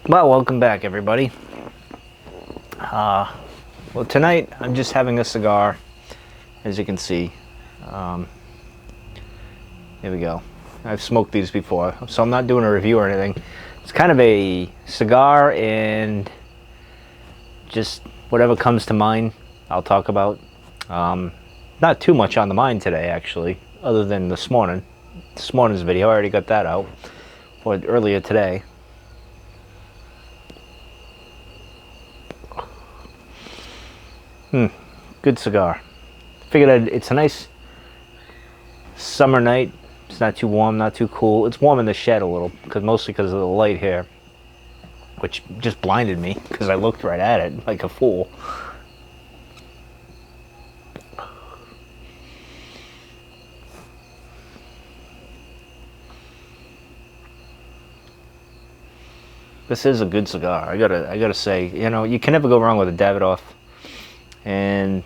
Well, welcome back, everybody. Well, tonight I'm just having a cigar, as you can see. Um, Here we go. I've smoked these before, so I'm not doing a review or anything. It's kind of a cigar and just whatever comes to mind, I'll talk about. Not too much on the mind today, actually, other than this morning. This morning's video, I already got that out, or earlier today. Good cigar. Figured it's a nice summer night. It's not too warm, not too cool. It's warm in the shed a little, mostly because of the light here, which just blinded me because I looked right at it like a fool. This is a good cigar. I gotta say, you can never go wrong with a Davidoff. And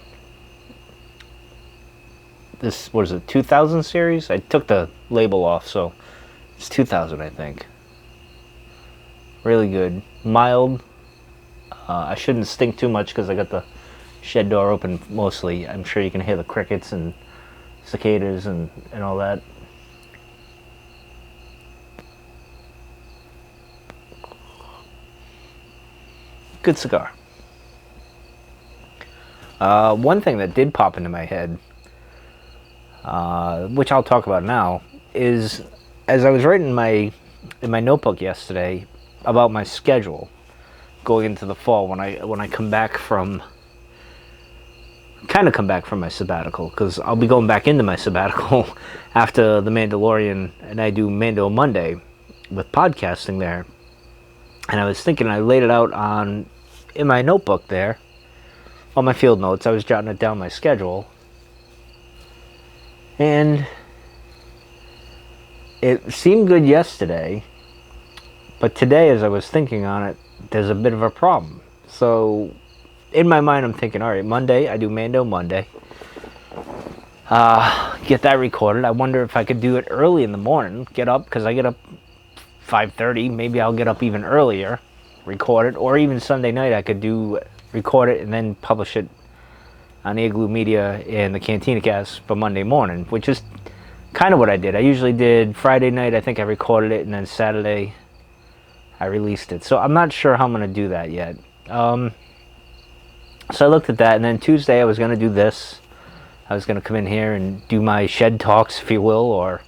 this, what is it, 2000 series? I took the label off, so it's 2000, I think. Really good. Mild. I shouldn't stink too much because I got the shed door open mostly. I'm sure you can hear the crickets and cicadas and all that. Good cigar. One thing that did pop into my head, which I'll talk about now, is as I was writing in my notebook yesterday about my schedule going into the fall when I come back from my sabbatical, because I'll be going back into my sabbatical after The Mandalorian, and I do Mando Monday with podcasting there. And I was thinking, I laid it out in my notebook there. On my field notes, I was jotting it down my schedule, and it seemed good yesterday, but today, as I was thinking on it, there's a bit of a problem. So in my mind, I'm thinking, all right, Monday, I do Mando Monday, get that recorded. I wonder if I could do it early in the morning, get up, because I get up 5:30, maybe I'll get up even earlier, record it, or even Sunday night I could record it and then publish it on Igloo Media and the Cantina Cast for Monday morning, which is kind of what I did. I usually did Friday night, I think I recorded it, and then Saturday I released it. So I'm not sure how I'm going to do that yet. So I looked at that, and then Tuesday I was going to do this. I was going to come in here and do my shed talks, if you will, or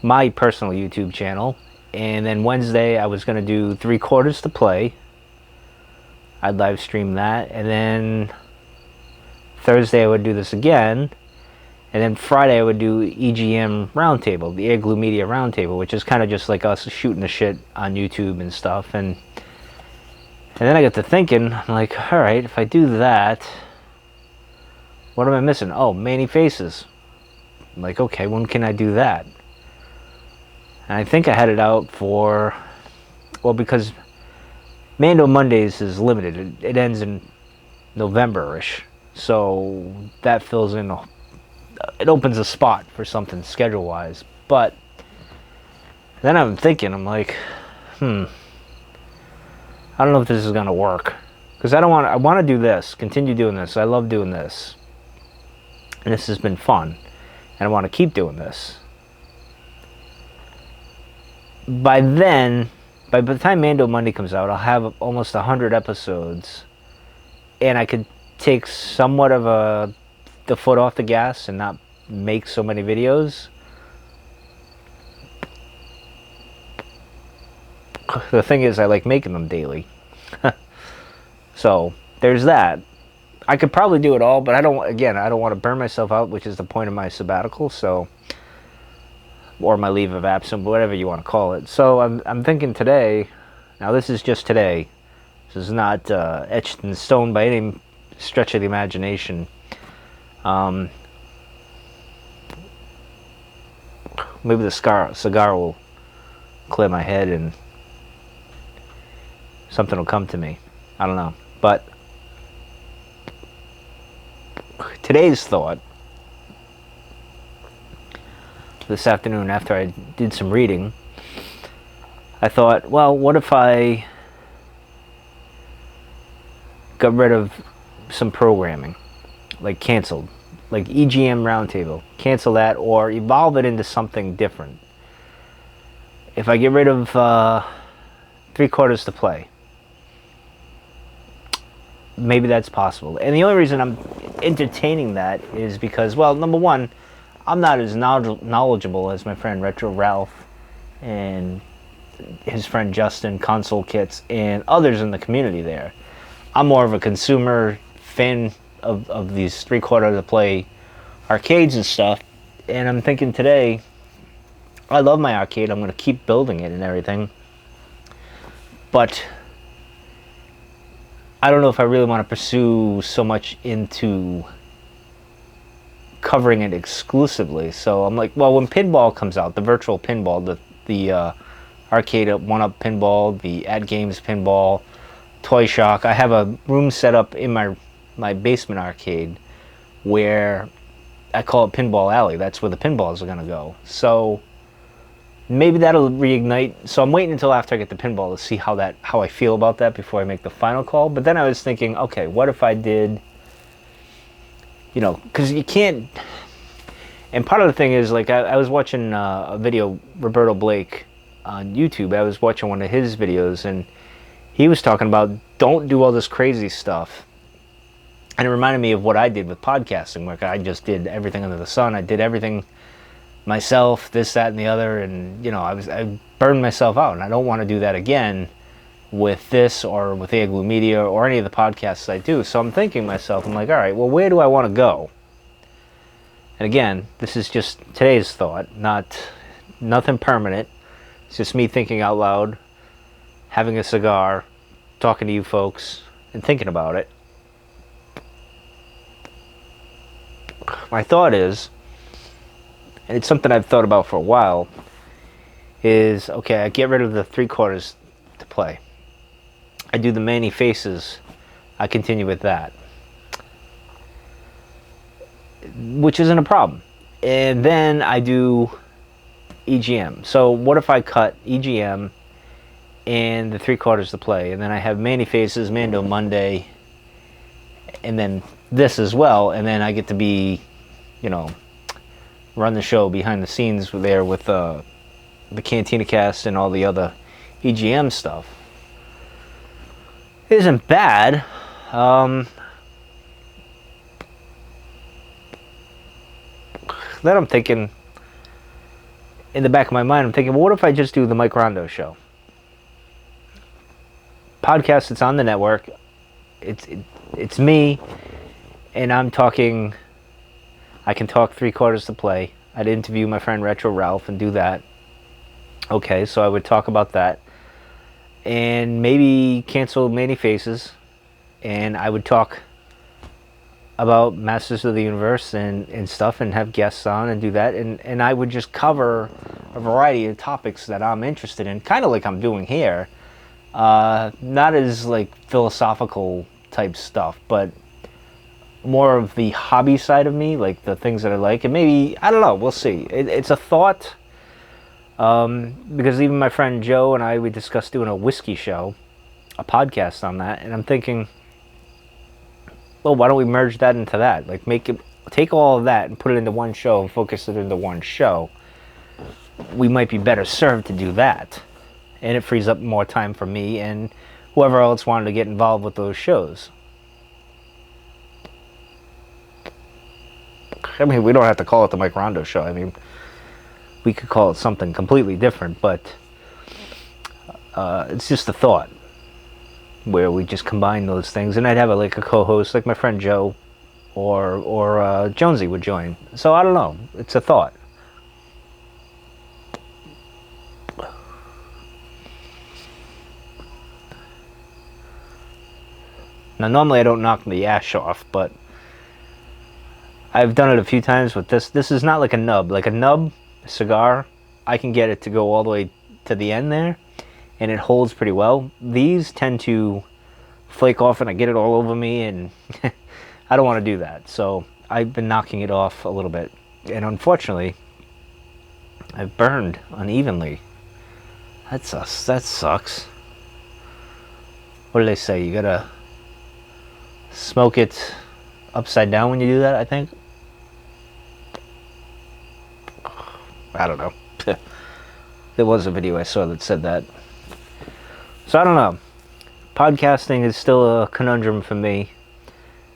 my personal YouTube channel. And then Wednesday I was going to do 3 quarters to play. I'd live stream that, and then Thursday I would do this again, and then Friday I would do EGM Roundtable, the Igloo Media Roundtable, which is kind of just like us shooting the shit on YouTube and stuff. And then I got to thinking, I'm like, all right, if I do that, what am I missing? Oh, Manny Faces. I'm like, okay, when can I do that? And I think I had it out for, well, because Mando Mondays is limited. It ends in November-ish. So that fills in, it opens a spot for something schedule-wise. But then I'm thinking, I'm like, I don't know if this is going to work. Because I want to do this, continue doing this. I love doing this. And this has been fun. And I want to keep doing this. By the time Mando Monday comes out, I'll have almost 100 episodes, and I could take somewhat of the foot off the gas and not make so many videos. The thing is, I like making them daily. So there's that. I could probably do it all, but I don't want to burn myself out, which is the point of my sabbatical. So, or my leave of absence, whatever you want to call it. So I'm thinking today. Now this is just today. This is not etched in stone by any stretch of the imagination. Maybe the cigar will clear my head and something will come to me. I don't know. But today's thought, this afternoon after I did some reading, I thought, well, what if I got rid of some programming, like canceled, like EGM Roundtable. Cancel that or evolve it into something different. If I get rid of 3/4 to play, maybe that's possible. And the only reason I'm entertaining that is because, well, number one, I'm not as knowledgeable as my friend Retro Ralph and his friend Justin, Console Kits, and others in the community there. I'm more of a consumer fan of these 3/4 to play arcades and stuff. And I'm thinking today, I love my arcade. I'm going to keep building it and everything. But I don't know if I really want to pursue so much into covering it exclusively. So I'm like, well, when pinball comes out, the virtual pinball, the arcade 1-up pinball, the At Games pinball, Toy Shock, I have a room set up in my basement arcade where I call it Pinball Alley. That's where the pinballs are going to go. So maybe that'll reignite. So I'm waiting until after I get the pinball to see how I feel about that before I make the final call. But then I was thinking, okay, what if I did, because you can't. And part of the thing is, like, I was watching a video, Roberto Blake on YouTube. I was watching one of his videos, and he was talking about don't do all this crazy stuff. And it reminded me of what I did with podcasting, where I just did everything under the sun. I did everything myself, this, that, and the other, and I burned myself out, and I don't want to do that again with this or with Igloo Media or any of the podcasts I do. So I'm thinking to myself, I'm like, all right, well, where do I want to go? And again, this is just today's thought, nothing permanent. It's just me thinking out loud, having a cigar, talking to you folks, and thinking about it. My thought is, and it's something I've thought about for a while, is, okay, I get rid of the 3/4 to play. I do the many faces. I continue with that, which isn't a problem. And then I do EGM. So what if I cut EGM and the 3/4 to play, and then I have many faces, Mando Monday, and then this as well, and then I get to be, run the show behind the scenes there with the Cantina Cast and all the other EGM stuff. It isn't bad. Then I'm thinking, in the back of my mind, I'm thinking, well, what if I just do the Mike Rondo show? Podcast that's on the network. It's me, and I'm talking. I can talk 3/4 to play. I'd interview my friend Retro Ralph and do that. Okay, so I would talk about that, and maybe cancel Many Faces, and I would talk about Masters of the Universe and stuff, and have guests on and do that, and I would just cover a variety of topics that I'm interested in, kind of like I'm doing here. Not as like philosophical type stuff, but more of the hobby side of me, like the things that I like. And maybe, I don't know, we'll see. It's a thought, because even my friend Joe and I, we discussed doing a whiskey show, a podcast on that, and I'm thinking, well, why don't we merge that into that? Like, take all of that and put it into one show and focus it into one show. We might be better served to do that, and it frees up more time for me and whoever else wanted to get involved with those shows. I mean, we don't have to call it the Mike Rondo show. I mean, we could call it something completely different, but it's just a thought where we just combine those things, and I'd have a co-host like my friend Joe or Jonesy would join. So I don't know. It's a thought. Now, normally I don't knock the ash off, but I've done it a few times with this. This is not like a nub. Like a nub cigar, I can get it to go all the way to the end there, and it holds pretty well. These tend to flake off, and I get it all over me, and I don't want to do that. So I've been knocking it off a little bit, and unfortunately, I've burned unevenly. That sucks. What do they say? You gotta smoke it upside down when you do that, I think. I don't know. There was a video I saw that said that. So I don't know. Podcasting is still a conundrum for me.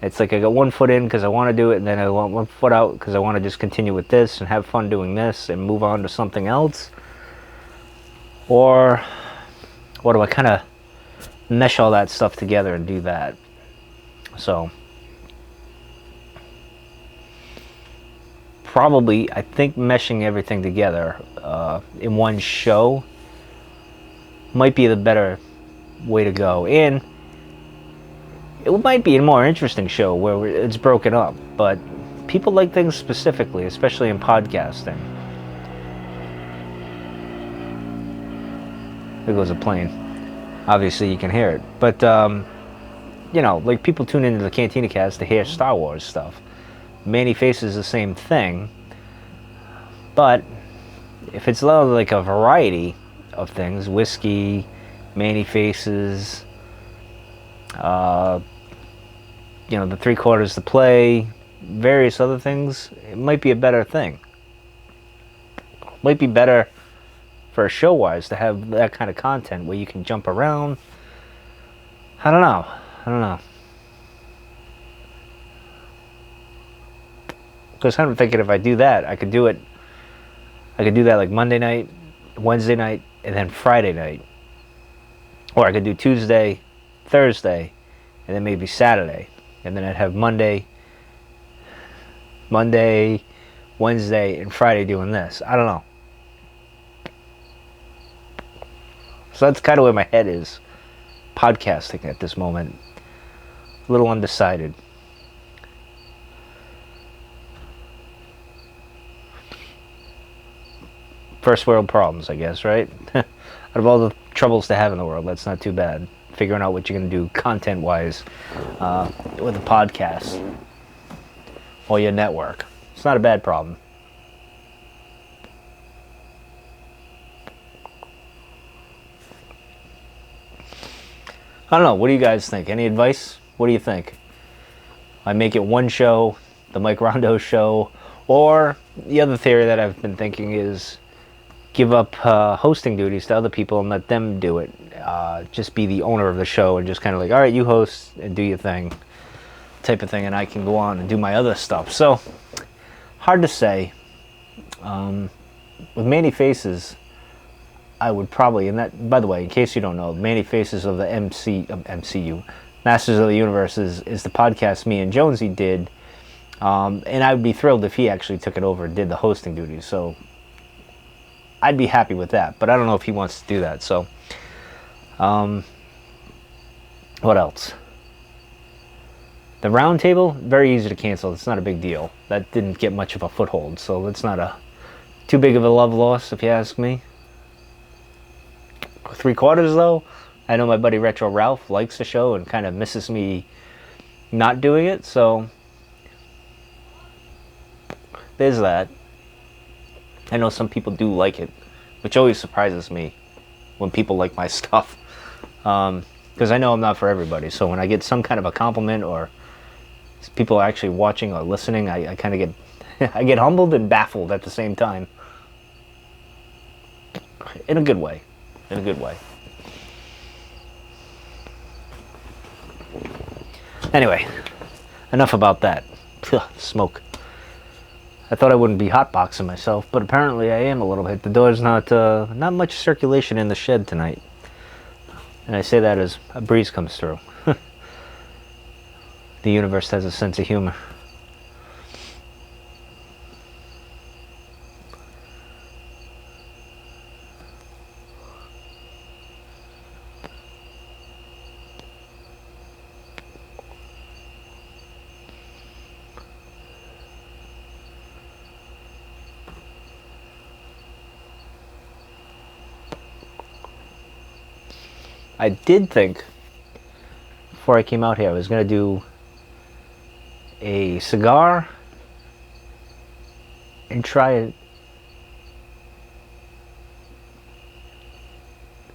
It's like I got one foot in because I want to do it, and then I want one foot out because I want to just continue with this and have fun doing this and move on to something else. Or what do I kind of mesh all that stuff together and do that? So probably, I think meshing everything together in one show might be the better way to go. And it might be a more interesting show where it's broken up, but people like things specifically, especially in podcasting. There goes a plane. Obviously, you can hear it. But, you know, like people tune into the Cantina Cast to hear Star Wars stuff. Manny Faces the same thing. But if it's like a variety of things, whiskey, Manny Faces, you know, the 3/4 to play, various other things, it might be a better thing. Might be better for a show-wise to have that kind of content where you can jump around. I don't know. Because I'm thinking if I do that, I could do that like Monday night, Wednesday night, and then Friday night. Or I could do Tuesday, Thursday, and then maybe Saturday. And then I'd have Monday, Wednesday, and Friday doing this. I don't know. So that's kind of where my head is. Podcasting at this moment. A little undecided. First world problems, I guess, right? Out of all the troubles to have in the world, that's not too bad. Figuring out what you're going to do content-wise with a podcast or your network. It's not a bad problem. I don't know. What do you guys think? Any advice? What do you think? I make it one show, the Mike Rondo show, or the other theory that I've been thinking is give up hosting duties to other people and let them do it. Just be the owner of the show and just kind of like, all right, you host and do your thing, type of thing, and I can go on and do my other stuff. So, hard to say. With Manny Faces, I would probably, and that, by the way, in case you don't know, Manny Faces of the MCU, Masters of the Universe is the podcast me and Jonesy did, and I would be thrilled if he actually took it over and did the hosting duties. So, I'd be happy with that, but I don't know if he wants to do that. So, what else? The round table, very easy to cancel. It's not a big deal. That didn't get much of a foothold, so it's not too big of a love loss, if you ask me. 3/4 though, I know my buddy Retro Ralph likes the show and kind of misses me not doing it, so there's that. I know some people do like it, which always surprises me when people like my stuff, because I know I'm not for everybody. So when I get some kind of a compliment or people are actually watching or listening, I kind of get I get humbled and baffled at the same time, in a good way. In a good way. Anyway, enough about that. Smoke. I thought I wouldn't be hotboxing myself, but apparently I am a little bit. The door's not much circulation in the shed tonight. And I say that as a breeze comes through. The universe has a sense of humor. I did think, before I came out here, I was going to do a cigar and try an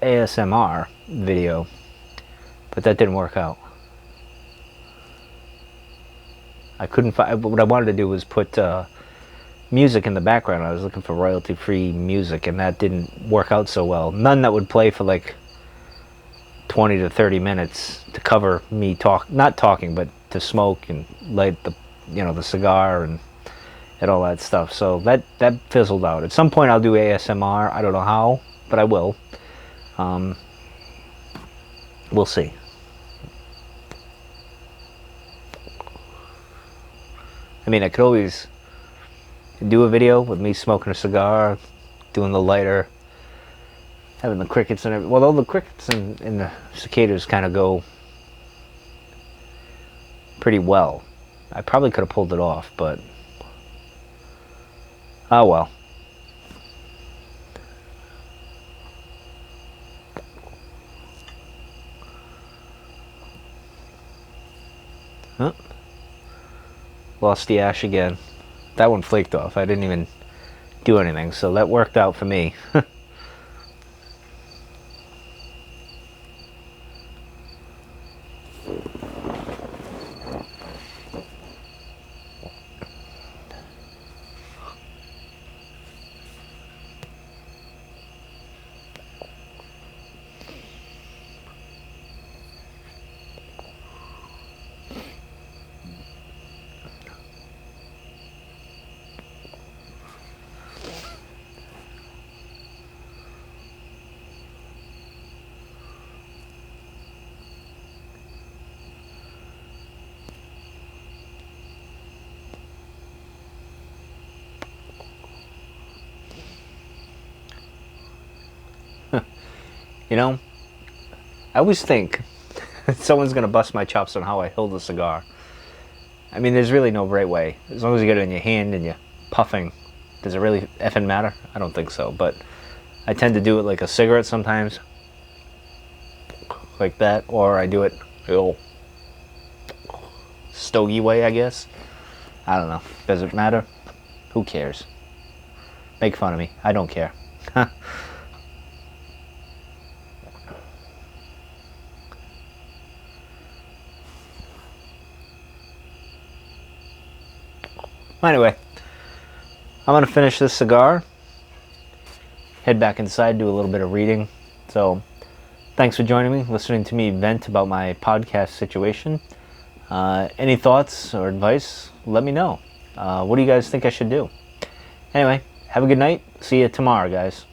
ASMR video, but that didn't work out. I couldn't find. What I wanted to do was put music in the background. I was looking for royalty-free music, and that didn't work out so well. None that would play for like 20 to 30 minutes to cover me not talking, but to smoke and light the cigar and all that stuff. So that fizzled out. At some point I'll do ASMR. I don't know how, but I will. We'll see. I mean, I could always do a video with me smoking a cigar, doing the lighter, having the crickets and everything. Well, all the crickets and the cicadas kind of go pretty well. I probably could have pulled it off, but oh well. Huh? Lost the ash again. That one flaked off. I didn't even do anything, so that worked out for me. You know, I always think someone's gonna bust my chops on how I hold a cigar. I mean, there's really no right way. As long as you get it in your hand and you're puffing, does it really effing matter? I don't think so, but I tend to do it like a cigarette sometimes, like that, or I do it the old stogie way, I guess. I don't know. Does it matter? Who cares? Make fun of me. I don't care. Anyway, I'm going to finish this cigar, head back inside, do a little bit of reading. So, thanks for joining me, listening to me vent about my podcast situation. Any thoughts or advice, let me know. What do you guys think I should do? Anyway, have a good night. See you tomorrow, guys.